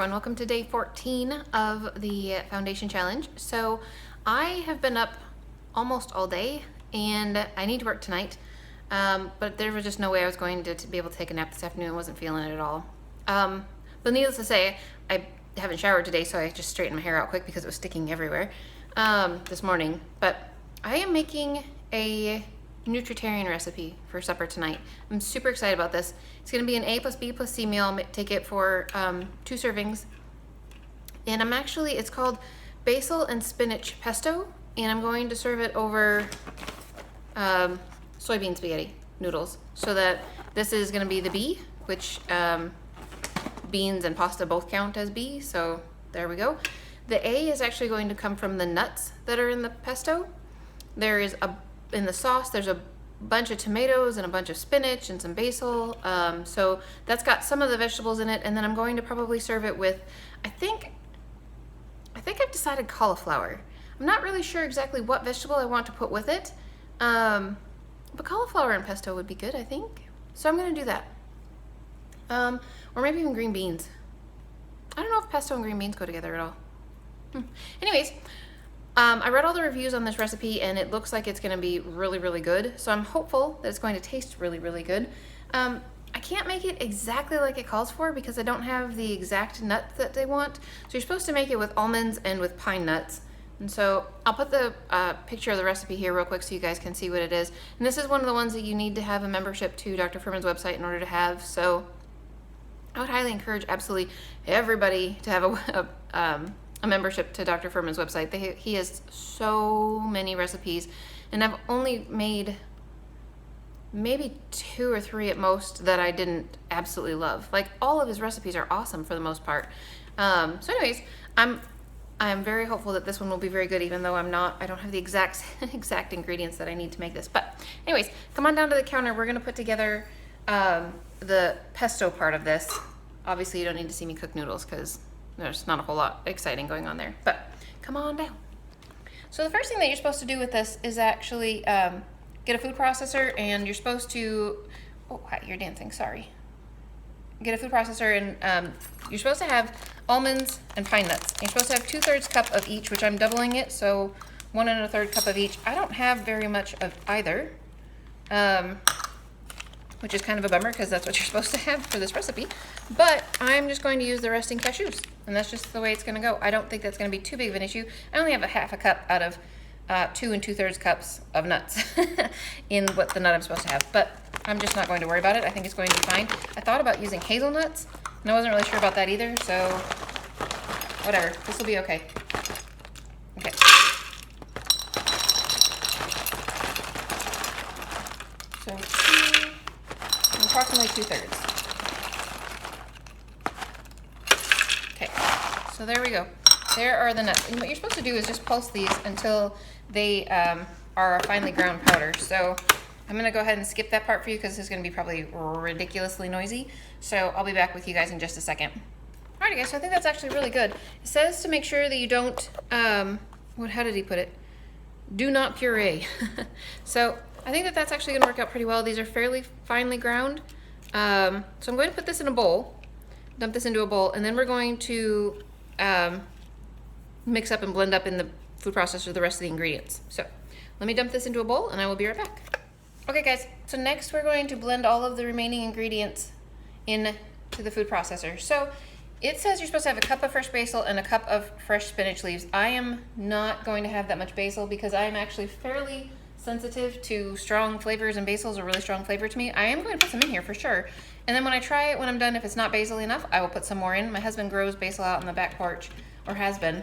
everyone, welcome to day 14 of the foundation challenge. So I have been up almost all day and I need to work tonight, but there was just no way I was going to be able to take a nap this afternoon. I wasn't feeling it at all. But needless to say, I haven't showered today, so I just straightened my hair out quick because it was sticking everywhere this morning. But I am making a nutritarian recipe for supper tonight. I'm super excited about this. It's going to be an A plus B plus C meal. Take it for 2 servings. And it's called Basil and Spinach Pesto, and I'm going to serve it over soybean spaghetti noodles. So that this is going to be the B, which beans and pasta both count as B, so there we go. The A is actually going to come from the nuts that are in the pesto. There is in the sauce, there's a bunch of tomatoes and a bunch of spinach and some basil. So that's got some of the vegetables in it, and then I'm going to probably serve it with, I think I've decided cauliflower. I'm not really sure exactly what vegetable I want to put with it, but cauliflower and pesto would be good, I think. So I'm going to do that. Or maybe even green beans. I don't know if pesto and green beans go together at all. Anyways, I read all the reviews on this recipe and it looks like it's going to be really, really good. So I'm hopeful that it's going to taste really, really good. I can't make it exactly like it calls for because I don't have the exact nuts that they want. So you're supposed to make it with almonds and with pine nuts. And so I'll put the picture of the recipe here real quick so you guys can see what it is. And this is one of the ones that you need to have a membership to Dr. Fuhrman's website in order to have. So I would highly encourage absolutely everybody to have a membership to Dr. Fuhrman's website. He has so many recipes, and I've only made maybe 2 or 3 at most that I didn't absolutely love. Like, all of his recipes are awesome for the most part. So anyways, I'm very hopeful that this one will be very good, even though I don't have the exact ingredients that I need to make this. But anyways, come on down to the counter. We're gonna put together the pesto part of this. Obviously you don't need to see me cook noodles because there's not a whole lot exciting going on there, but come on down. So the first thing that you're supposed to do with this is actually get a food processor, and you're supposed to, oh, hi, you're dancing, sorry. Get a food processor, and you're supposed to have almonds and pine nuts. You're supposed to have 2/3 cup of each, which I'm doubling it, so 1 1/3 cup of each. I don't have very much of either, which is kind of a bummer because that's what you're supposed to have for this recipe. But I'm just going to use the resting cashews, and that's just the way it's going to go. I don't think that's going to be too big of an issue. I only have a 1/2 cup out of 2 2/3 cups of nuts in what the nut I'm supposed to have. But I'm just not going to worry about it. I think it's going to be fine. I thought about using hazelnuts, and I wasn't really sure about that either, so whatever. This will be okay. Okay. So approximately 2/3. Okay, so there we go. There are the nuts. And what you're supposed to do is just pulse these until they are a finely ground powder. So I'm going to go ahead and skip that part for you because this is going to be probably ridiculously noisy. So I'll be back with you guys in just a second. Alrighty guys, so I think that's actually really good. It says to make sure that you don't, how did he put it? Do not puree. So I think that that's actually going to work out pretty well. These are fairly finely ground. So I'm going to put this in a bowl, dump this into a bowl, and then we're going to mix up and blend up in the food processor the rest of the ingredients. So let me dump this into a bowl and I will be right back. Okay guys, so next we're going to blend all of the remaining ingredients into the food processor. So it says you're supposed to have a cup of fresh basil and a cup of fresh spinach leaves. I am not going to have that much basil because I am actually fairly sensitive to strong flavors, and basil is a really strong flavor to me. I am going to put some in here for sure. And then when I try it, when I'm done, if it's not basil enough, I will put some more in. My husband grows basil out on the back porch, or has been.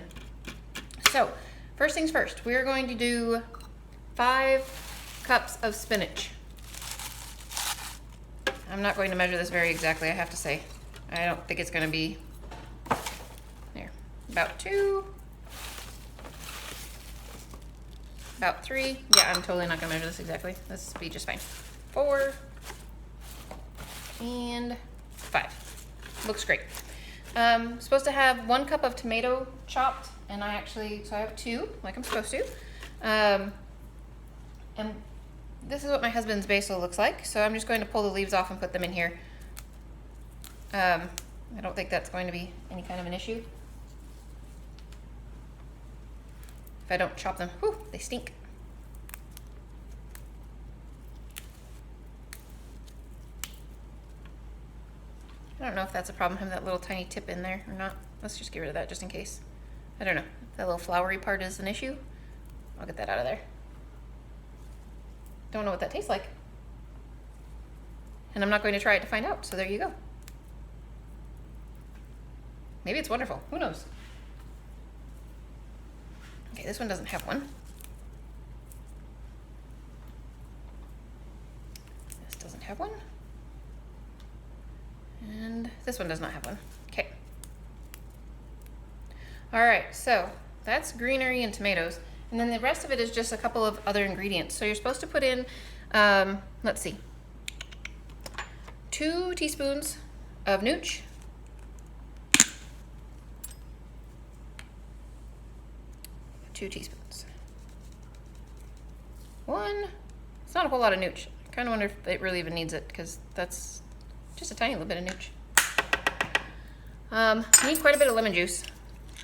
So first things first, we're going to do 5 cups of spinach. I'm not going to measure this very exactly, I have to say. I don't think it's going to be there. About 2. About 3. Yeah, I'm totally not gonna measure this exactly. This will be just fine. 4 and 5. Looks great. Supposed to have 1 cup of tomato chopped, and I have 2, like I'm supposed to. And this is what my husband's basil looks like. So I'm just going to pull the leaves off and put them in here. I don't think that's going to be any kind of an issue. If I don't chop them, whew, they stink. I don't know if that's a problem, having that little tiny tip in there or not. Let's just get rid of that just in case. I don't know. If that little floury part is an issue, I'll get that out of there. Don't know what that tastes like. And I'm not going to try it to find out, so there you go. Maybe it's wonderful. Who knows? Okay, this one doesn't have one. This doesn't have one. And this one does not have one. Okay. All right, so that's greenery and tomatoes. And then the rest of it is just a couple of other ingredients. So you're supposed to put in, let's see, 2 teaspoons of nooch. Two teaspoons. One. It's not a whole lot of nooch. I kind of wonder if it really even needs it, because that's just a tiny little bit of nooch. You need quite a bit of lemon juice.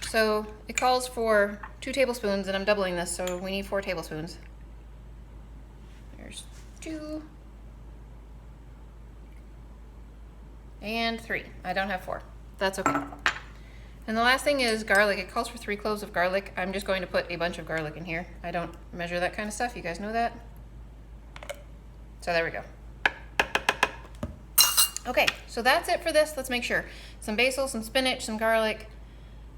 So it calls for 2 tablespoons, and I'm doubling this, so we need 4 tablespoons. There's 2. And 3. I don't have 4. That's okay. And the last thing is garlic. It calls for 3 cloves of garlic. I'm just going to put a bunch of garlic in here. I don't measure that kind of stuff. You guys know that? So there we go. Okay, so that's it for this. Let's make sure. Some basil, some spinach, some garlic,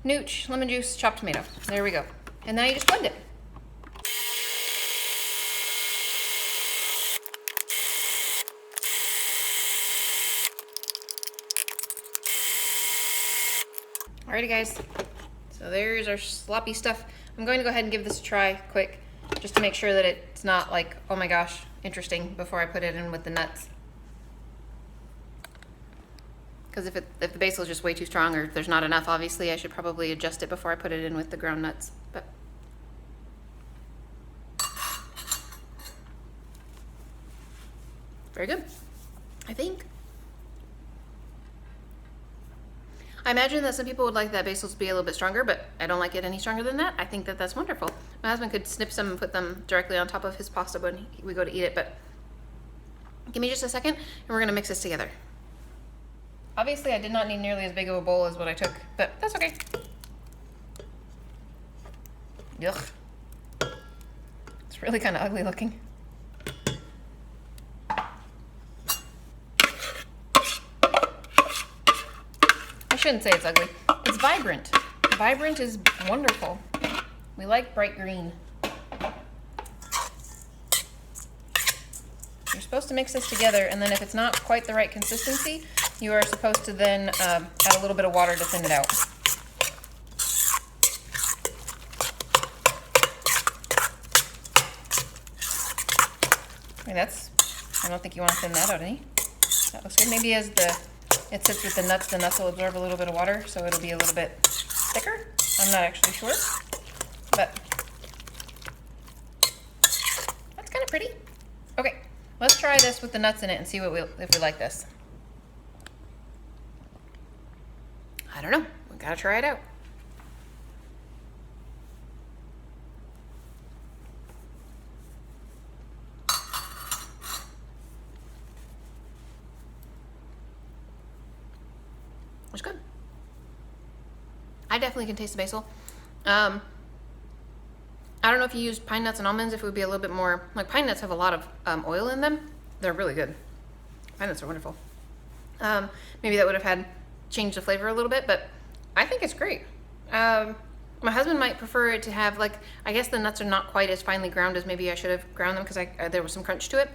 nooch, lemon juice, chopped tomato. There we go. And now you just blend it. Alrighty guys, so there's our sloppy stuff. I'm going to go ahead and give this a try quick, just to make sure that it's not like, oh my gosh, interesting, before I put it in with the nuts. Because if the basil is just way too strong, or if there's not enough, obviously I should probably adjust it before I put it in with the ground nuts. But very good, I think. I imagine that some people would like that basil to be a little bit stronger, but I don't like it any stronger than that. I think that that's wonderful. My husband could snip some and put them directly on top of his pasta when we go to eat it, but give me just a second and we're gonna mix this together. Obviously I did not need nearly as big of a bowl as what I took, but that's okay. Ugh. It's really kind of ugly looking. I shouldn't say it's ugly. It's vibrant. Vibrant is wonderful. We like bright green. You're supposed to mix this together, and then if it's not quite the right consistency, you are supposed to then add a little bit of water to thin it out. Okay, I don't think you want to thin that out any. That looks good. Maybe as it sits with the nuts will absorb a little bit of water, so it'll be a little bit thicker. I'm not actually sure, but that's kind of pretty. Okay, let's try this with the nuts in it and see if we like this. I don't know. We gotta try it out. It's good. I definitely can taste the basil. I don't know if you used pine nuts and almonds, if it would be a little bit more, like pine nuts have a lot of oil in them. They're really good. Pine nuts are wonderful. Maybe that would have had changed the flavor a little bit, but I think it's great. My husband might prefer it to have, like, I guess the nuts are not quite as finely ground as maybe I should have ground them, because there was some crunch to it.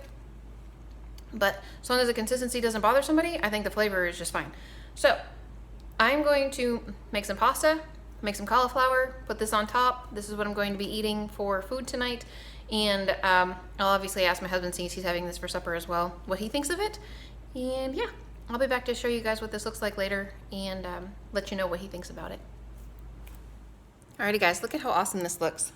But as long as the consistency doesn't bother somebody, I think the flavor is just fine. So I'm going to make some pasta, make some cauliflower, put this on top. This is what I'm going to be eating for food tonight. And I'll obviously ask my husband, since he's having this for supper as well, what he thinks of it. And yeah, I'll be back to show you guys what this looks like later and let you know what he thinks about it. Alrighty guys, look at how awesome this looks.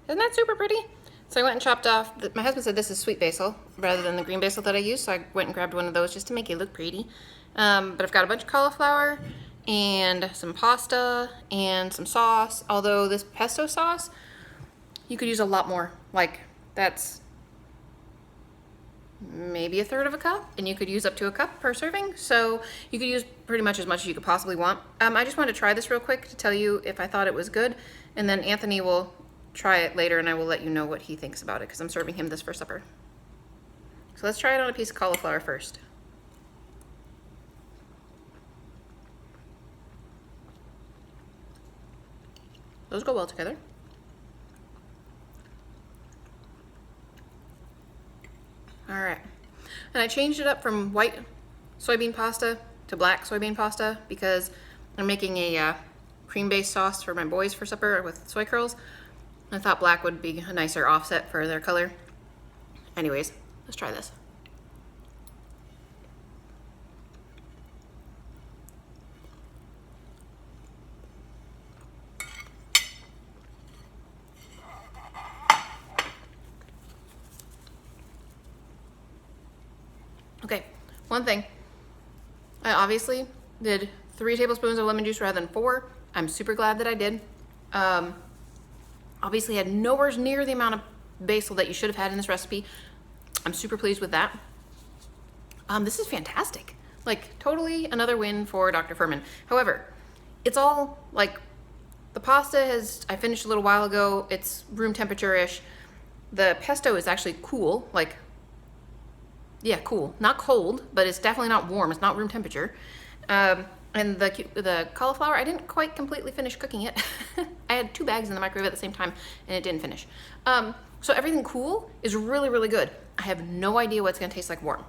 Isn't that super pretty? So I went and chopped off, my husband said this is sweet basil rather than the green basil that I use, so I went and grabbed one of those just to make it look pretty. But I've got a bunch of cauliflower and some pasta and some sauce, although this pesto sauce, you could use a lot more. Like, that's maybe 1/3 of a cup, and you could use up to a cup per serving, so you could use pretty much as you could possibly want. I just wanted to try this real quick to tell you if I thought it was good, and then Anthony will try it later and I will let you know what he thinks about it because I'm serving him this for supper. So let's try it on a piece of cauliflower first. Those go well together. All right, and I changed it up from white soybean pasta to black soybean pasta because I'm making a cream-based sauce for my boys for supper with soy curls. I thought black would be a nicer offset for their color. Anyways, let's try this. Okay, one thing. I obviously did 3 tablespoons of lemon juice rather than 4. I'm super glad that I did. Obviously had nowhere near the amount of basil that you should have had in this recipe. I'm super pleased with that. This is fantastic. Like, totally another win for Dr. Fuhrman. However, it's all like, the pasta I finished a little while ago. It's room temperature-ish. The pesto is actually cool, like, yeah, cool. Not cold, but it's definitely not warm. It's not room temperature. And the cauliflower, I didn't quite completely finish cooking it. I had 2 bags in the microwave at the same time, and it didn't finish. So everything cool is really, really good. I have no idea what it's gonna taste like warm.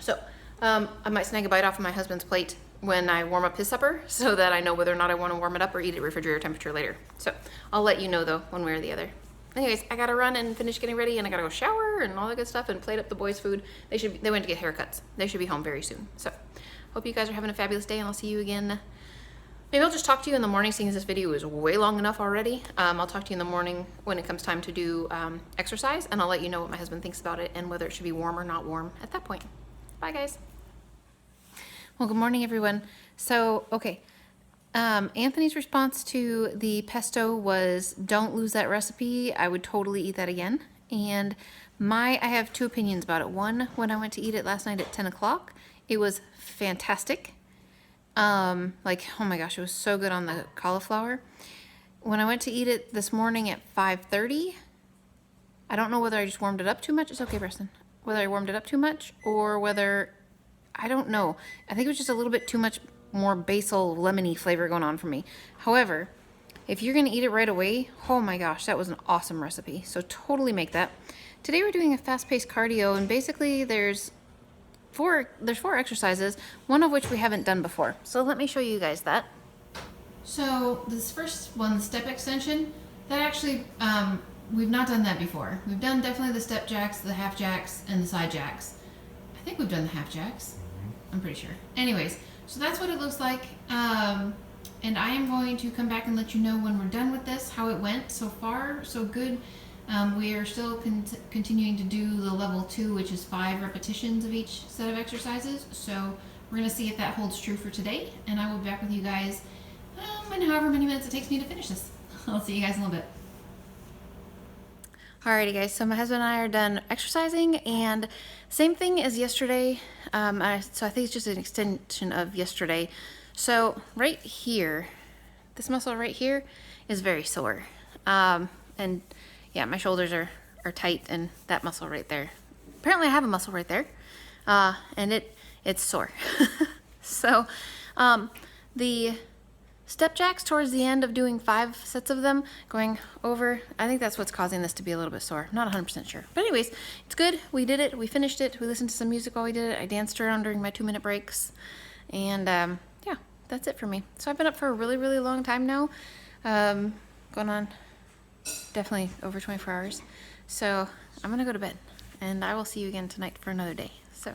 So I might snag a bite off of my husband's plate when I warm up his supper so that I know whether or not I wanna warm it up or eat it at refrigerator temperature later. So I'll let you know though, one way or the other. Anyways, I gotta run and finish getting ready, and I gotta go shower and all that good stuff and plate up the boys' food. They went to get haircuts. They should be home very soon. So hope you guys are having a fabulous day, and I'll see you again. Maybe I'll just talk to you in the morning, seeing as this video is way long enough already. I'll talk to you in the morning when it comes time to do exercise, and I'll let you know what my husband thinks about it and whether it should be warm or not warm at that point. Bye, guys. Well, good morning, everyone. So, okay. Anthony's response to the pesto was, don't lose that recipe. I would totally eat that again. And I have 2 opinions about it. One, when I went to eat it last night at 10 o'clock, it was fantastic. Like, oh my gosh, it was so good on the cauliflower. When I went to eat it this morning at 5:30, I don't know whether I just warmed it up too much. It's okay, Preston. Whether I warmed it up too much or whether, I don't know. I think it was just a little bit too much more basil lemony flavor going on for me. However, if you're gonna eat it right away, oh my gosh, that was an awesome recipe. So totally make that. Today we're doing a fast-paced cardio, and basically there's 4 exercises, one of which we haven't done before. So let me show you guys that. So this first one, the step extension, that actually, we've not done that before. We've done definitely the step jacks, the half jacks, and the side jacks. I think we've done the half jacks. I'm pretty sure. Anyways, so that's what it looks like. And I am going to come back and let you know when we're done with this, how it went. So far, so good. We are still continuing to do the level 2, which is 5 repetitions of each set of exercises. So we're gonna see if that holds true for today. And I will be back with you guys in however many minutes it takes me to finish this. I'll see you guys in a little bit. Alrighty guys, so my husband and I are done exercising, and same thing as yesterday. So I think it's just an extension of yesterday. So right here, this muscle right here is very sore. And yeah, my shoulders are tight, and that muscle right there. Apparently I have a muscle right there, and it's sore. So the step jacks towards the end of doing 5 sets of them, going over, I think that's what's causing this to be a little bit sore. I'm not 100% sure. But anyways, it's good. We did it. We finished it. We listened to some music while we did it. I danced around during my 2-minute breaks. And yeah, that's it for me. So I've been up for a really, really long time now. Going on definitely over 24 hours. So I'm going to go to bed. And I will see you again tonight for another day. So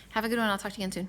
have a good one. I'll talk to you again soon.